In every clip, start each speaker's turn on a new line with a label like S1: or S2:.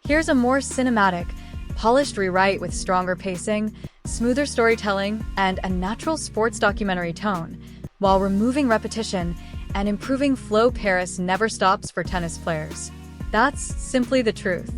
S1: Here's a more cinematic, polished rewrite with stronger pacing, smoother storytelling, and a natural sports documentary tone, while removing repetition and improving flow. Paris never stops for tennis players. That's simply the truth.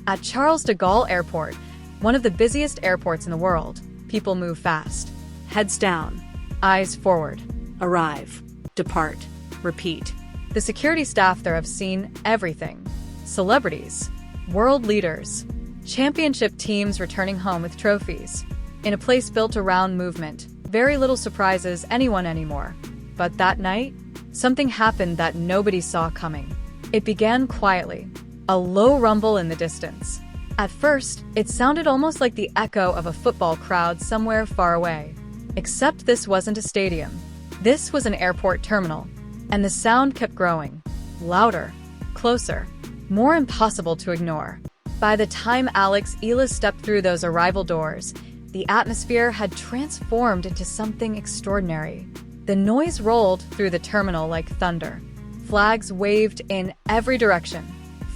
S1: At Charles de Gaulle Airport, one of the busiest airports in the world, people move fast. Heads down, eyes forward. Arrive, depart, repeat. The security staff there have seen everything. Celebrities, world leaders, championship teams returning home with trophies. In a place built around movement, very little surprises anyone anymore. But that night, something happened that nobody saw coming. It began quietly, a low rumble in the distance. At first, it sounded almost like the echo of a football crowd somewhere far away. Except this wasn't a stadium. This was an airport terminal, and the sound kept growing. Louder, closer, more impossible to ignore. By the time Alex Eala stepped through those arrival doors, the atmosphere had transformed into something extraordinary. The noise rolled through the terminal like thunder. Flags waved in every direction.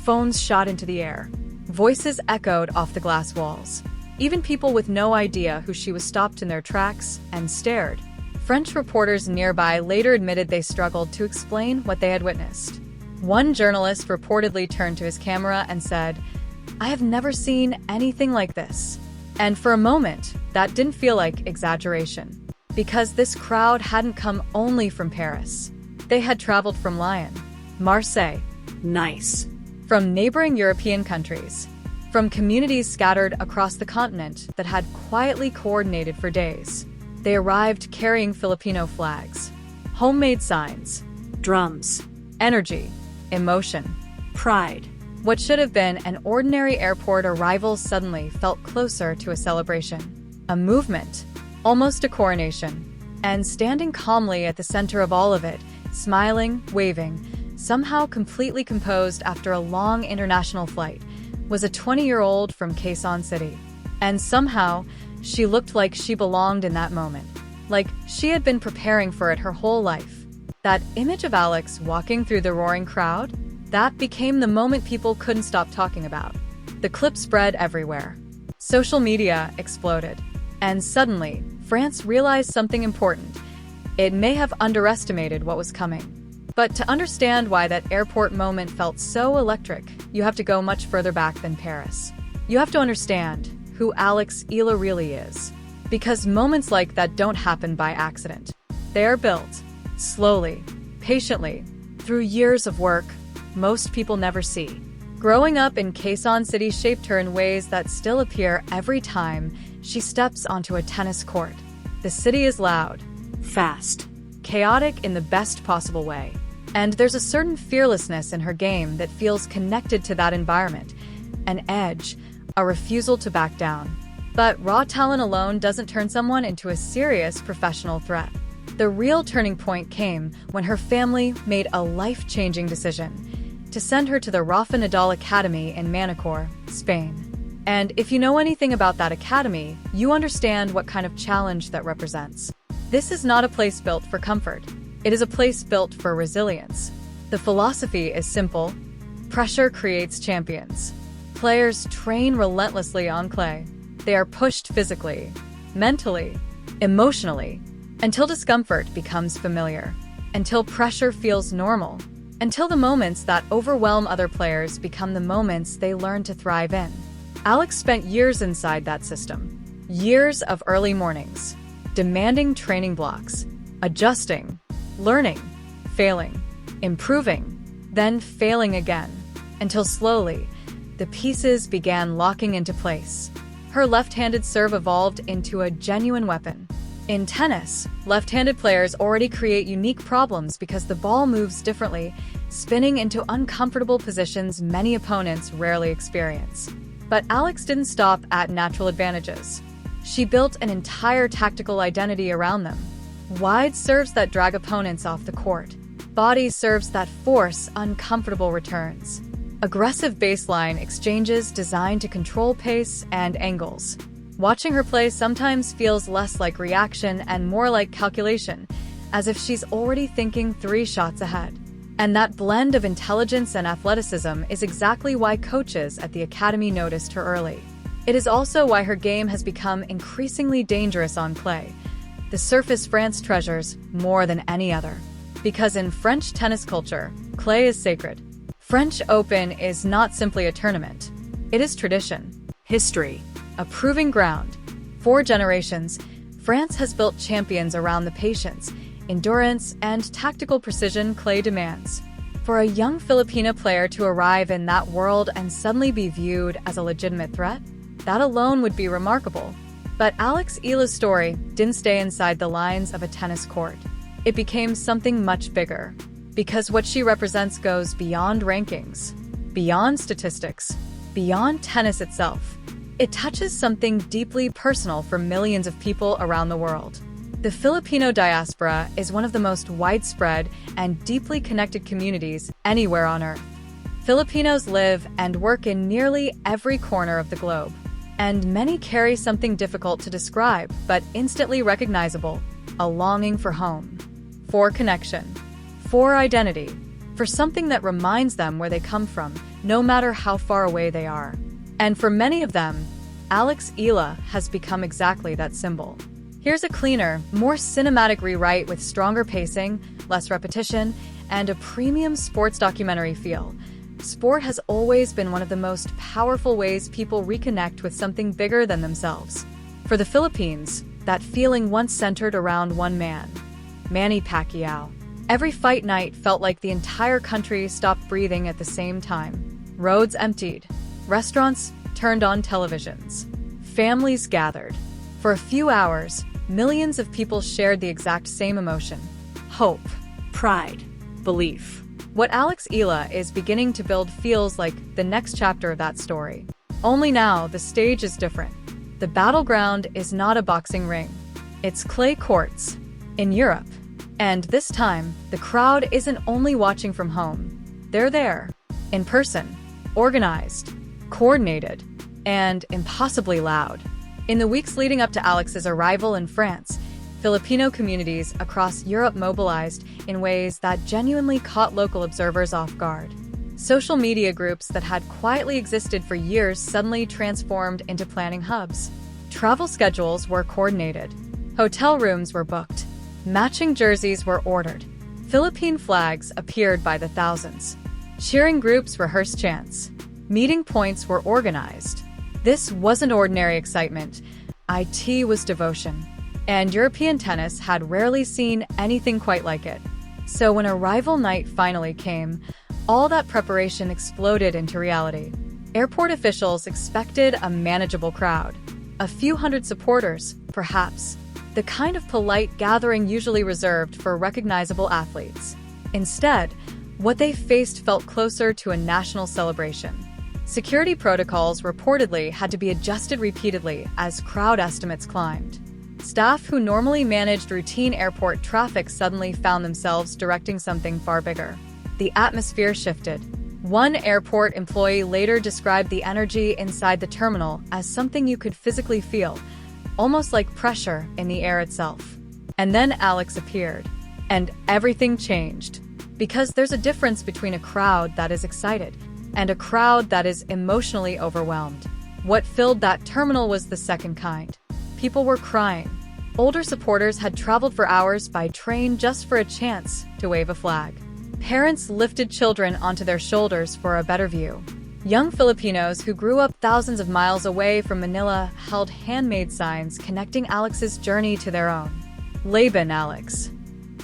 S1: Phones shot into the air. Voices echoed off the glass walls. Even people with no idea who she was stopped in their tracks and stared. French reporters nearby later admitted they struggled to explain what they had witnessed. One journalist reportedly turned to his camera and said, "I have never seen anything like this." And for a moment, that didn't feel like exaggeration. Because this crowd hadn't come only from Paris. They had traveled from Lyon, Marseille, Nice, from neighboring European countries, from communities scattered across the continent that had quietly coordinated for days. They arrived carrying Filipino flags, homemade signs, drums, energy, emotion, pride. What should have been an ordinary airport arrival suddenly felt closer to a celebration, a movement, almost a coronation. And standing calmly at the center of all of it, smiling, waving, somehow completely composed after a long international flight, was a 20-year-old from Quezon City. And somehow, she looked like she belonged in that moment, like she had been preparing for it her whole life. That image of Alex walking through the roaring crowd, that became the moment people couldn't stop talking about. The clip spread everywhere. Social media exploded. And suddenly, France realized something important. It may have underestimated what was coming. But to understand why that airport moment felt so electric, you have to go much further back than Paris. You have to understand who Alex Eala really is. Because moments like that don't happen by accident. They are built, slowly, patiently, through years of work most people never see. Growing up in Quezon City shaped her in ways that still appear every time she steps onto a tennis court. The city is loud, fast, chaotic in the best possible way. And there's a certain fearlessness in her game that feels connected to that environment. An edge, a refusal to back down. But raw talent alone doesn't turn someone into a serious professional threat. The real turning point came when her family made a life-changing decision to send her to the Rafa Nadal Academy in Manacor, Spain. And if you know anything about that academy, you understand what kind of challenge that represents. This is not a place built for comfort. It is a place built for resilience. The philosophy is simple. Pressure creates champions. Players train relentlessly on clay. They are pushed physically, mentally, emotionally, until discomfort becomes familiar, until pressure feels normal, until the moments that overwhelm other players become the moments they learn to thrive in. Alex spent years inside that system. Years of early mornings, demanding training blocks, adjusting, learning, failing, improving, then failing again, until slowly, the pieces began locking into place. Her left-handed serve evolved into a genuine weapon. In tennis, left-handed players already create unique problems because the ball moves differently, spinning into uncomfortable positions many opponents rarely experience. But Alex didn't stop at natural advantages. She built an entire tactical identity around them. Wide serves that drag opponents off the court. Body serves that force uncomfortable returns. Aggressive baseline exchanges designed to control pace and angles. Watching her play sometimes feels less like reaction and more like calculation, as if she's already thinking 3 shots ahead. And that blend of intelligence and athleticism is exactly why coaches at the academy noticed her early. It is also why her game has become increasingly dangerous on clay, the surface France treasures more than any other. Because in French tennis culture, clay is sacred. French Open is not simply a tournament. It is tradition, history, a proving ground. For generations, France has built champions around the patience, endurance, and tactical precision clay demands. For a young Filipina player to arrive in that world and suddenly be viewed as a legitimate threat, that alone would be remarkable. But Alex Eala's story didn't stay inside the lines of a tennis court. It became something much bigger, because what she represents goes beyond rankings, beyond statistics, beyond tennis itself. It touches something deeply personal for millions of people around the world. The Filipino diaspora is one of the most widespread and deeply connected communities anywhere on Earth. Filipinos live and work in nearly every corner of the globe, and many carry something difficult to describe but instantly recognizable: a longing for home, for connection, for identity, for something that reminds them where they come from, no matter how far away they are. And for many of them, Alex Eala has become exactly that symbol. Here's a cleaner, more cinematic rewrite with stronger pacing, less repetition, and a premium sports documentary feel. Sport has always been one of the most powerful ways people reconnect with something bigger than themselves. For the Philippines, that feeling once centered around one man, Manny Pacquiao. Every fight night felt like the entire country stopped breathing at the same time. Roads emptied, restaurants turned on televisions, families gathered. For a few hours, millions of people shared the exact same emotion: hope, pride, belief. What Alex Eala is beginning to build feels like the next chapter of that story. Only now, the stage is different. The battleground is not a boxing ring. It's clay courts in Europe. And this time, the crowd isn't only watching from home. They're there, in person, organized, coordinated, and impossibly loud. In the weeks leading up to Alex's arrival in France, Filipino communities across Europe mobilized in ways that genuinely caught local observers off guard. Social media groups that had quietly existed for years suddenly transformed into planning hubs. Travel schedules were coordinated. Hotel rooms were booked. Matching jerseys were ordered. Philippine flags appeared by the thousands. Cheering groups rehearsed chants. Meeting points were organized. This wasn't ordinary excitement. It was devotion. And European tennis had rarely seen anything quite like it. So when arrival night finally came, all that preparation exploded into reality. Airport officials expected a manageable crowd. A few hundred supporters, perhaps. The kind of polite gathering usually reserved for recognizable athletes. Instead, what they faced felt closer to a national celebration. Security protocols reportedly had to be adjusted repeatedly as crowd estimates climbed. Staff who normally managed routine airport traffic suddenly found themselves directing something far bigger. The atmosphere shifted. One airport employee later described the energy inside the terminal as something you could physically feel, almost like pressure in the air itself. And then Alex appeared, and everything changed. Because there's a difference between a crowd that is excited and a crowd that is emotionally overwhelmed. What filled that terminal was the second kind. People were crying. Older supporters had traveled for hours by train just for a chance to wave a flag. Parents lifted children onto their shoulders for a better view. Young Filipinos who grew up thousands of miles away from Manila held handmade signs connecting Alex's journey to their own. Laban Alex.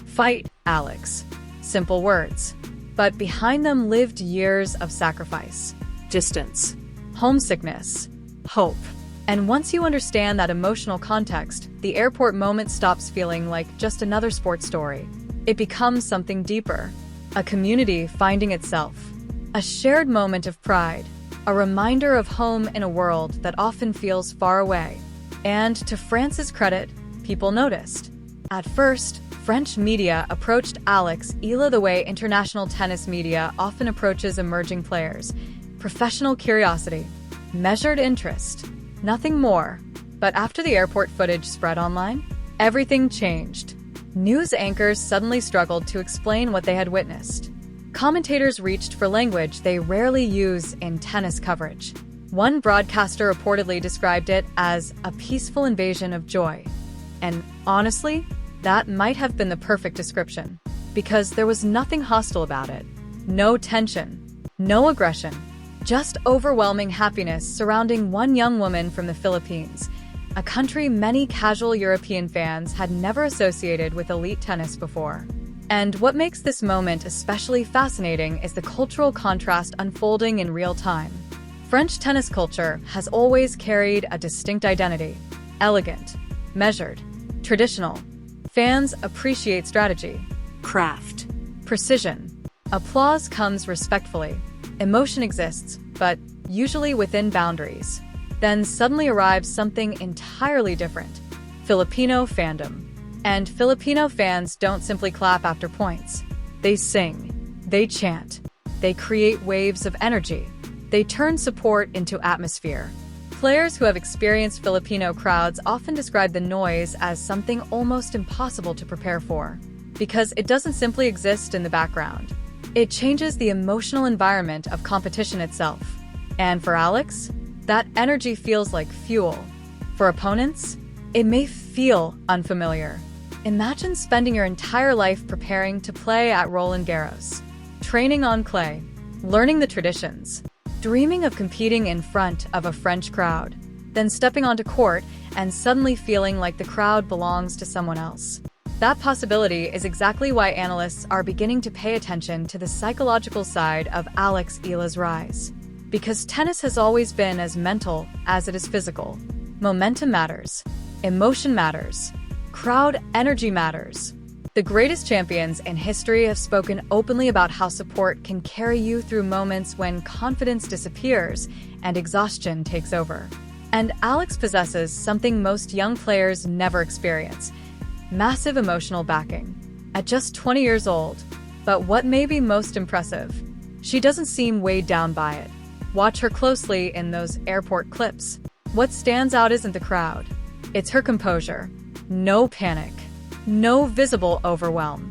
S1: Fight Alex. Simple words. But behind them lived years of sacrifice, distance, homesickness, hope. And once you understand that emotional context, the airport moment stops feeling like just another sports story. It becomes something deeper, a community finding itself, a shared moment of pride, a reminder of home in a world that often feels far away. And to France's credit, people noticed. At first, French media approached Alex Eala the way international tennis media often approaches emerging players. Professional curiosity, measured interest, nothing more. But after the airport footage spread online, everything changed. News anchors suddenly struggled to explain what they had witnessed. commentators reached for language they rarely use in tennis coverage. One broadcaster reportedly described it as a peaceful invasion of joy. And honestly, that might have been the perfect description, because there was nothing hostile about it. No tension, no aggression, just overwhelming happiness surrounding one young woman from the Philippines, a country many casual European fans had never associated with elite tennis before. And what makes this moment especially fascinating is the cultural contrast unfolding in real time. French tennis culture has always carried a distinct identity: elegant, measured, traditional. Fans appreciate strategy, craft, precision. Applause comes respectfully. Emotion exists, but usually within boundaries. Then suddenly arrives something entirely different: Filipino fandom. And Filipino fans don't simply clap after points. They sing, they chant, they create waves of energy. They turn support into atmosphere. Players who have experienced Filipino crowds often describe the noise as something almost impossible to prepare for, because it doesn't simply exist in the background. It changes the emotional environment of competition itself. And for Alex, that energy feels like fuel. For opponents, it may feel unfamiliar. Imagine spending your entire life preparing to play at Roland Garros, training on clay, learning the traditions, dreaming of competing in front of a French crowd, then stepping onto court and suddenly feeling like the crowd belongs to someone else. That possibility is exactly why analysts are beginning to pay attention to the psychological side of Alex Eala's rise. Because tennis has always been as mental as it is physical. Momentum matters. Emotion matters. Crowd energy matters. The greatest champions in history have spoken openly about how support can carry you through moments when confidence disappears and exhaustion takes over. And Alex possesses something most young players never experience: massive emotional backing. At just 20 years old. But what may be most impressive? She doesn't seem weighed down by it. Watch her closely in those airport clips. What stands out isn't the crowd. It's her composure. No panic. No visible overwhelm.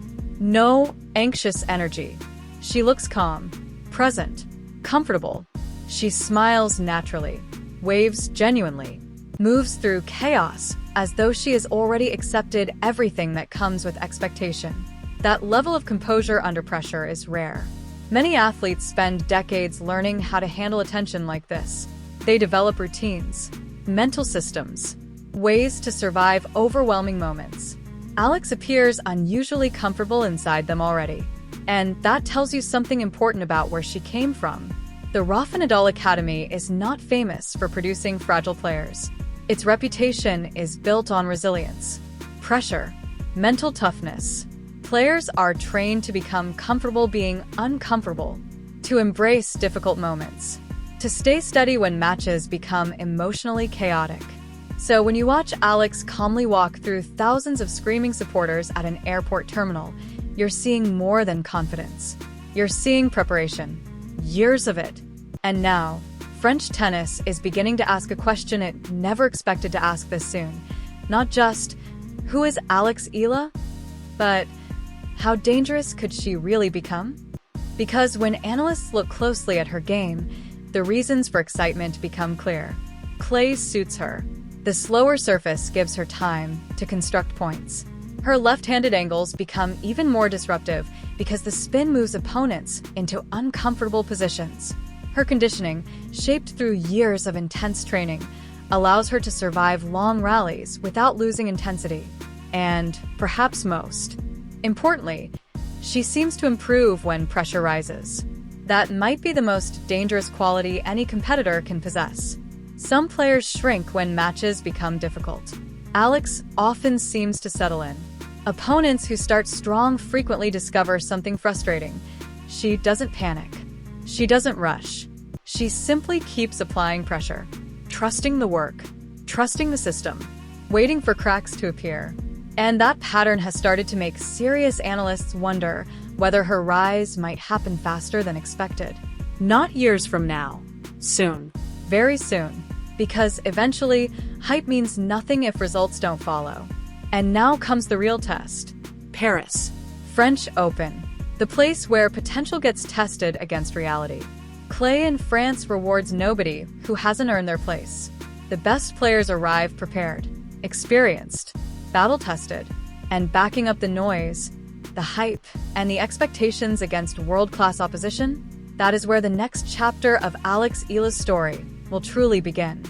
S1: No anxious energy. She looks calm, present, comfortable. She smiles naturally, waves genuinely, moves through chaos as though she has already accepted everything that comes with expectation. That level of composure under pressure is rare. Many athletes spend decades learning how to handle attention like this. They develop routines, mental systems, ways to survive overwhelming moments. Alex appears unusually comfortable inside them already. And that tells you something important about where she came from. The Rafa Nadal Academy is not famous for producing fragile players. Its reputation is built on resilience, pressure, mental toughness. Players are trained to become comfortable being uncomfortable, to embrace difficult moments, to stay steady when matches become emotionally chaotic. So when you watch Alex calmly walk through thousands of screaming supporters at an airport terminal, you're seeing more than confidence. You're seeing preparation. Years of it. And now, French tennis is beginning to ask a question it never expected to ask this soon. Not just, who is Alex Eala? But, how dangerous could she really become? Because when analysts look closely at her game, the reasons for excitement become clear. Clay suits her. The slower surface gives her time to construct points. Her left-handed angles become even more disruptive because the spin moves opponents into uncomfortable positions. Her conditioning, shaped through years of intense training, allows her to survive long rallies without losing intensity. And, perhaps most importantly, she seems to improve when pressure rises. That might be the most dangerous quality any competitor can possess. Some players shrink when matches become difficult. Alex often seems to settle in. Opponents who start strong frequently discover something frustrating. She doesn't panic. She doesn't rush. She simply keeps applying pressure, trusting the work, trusting the system, waiting for cracks to appear. And that pattern has started to make serious analysts wonder whether her rise might happen faster than expected. Not years from now. Soon. Very soon. Because eventually, hype means nothing if results don't follow. And now comes the real test. Paris. French Open. the place where potential gets tested against reality. Clay in France rewards nobody who hasn't earned their place. The best players arrive prepared, experienced, battle-tested, and backing up the noise, the hype, and the expectations against world-class opposition. That is where the next chapter of Alex Eala's story will truly begin.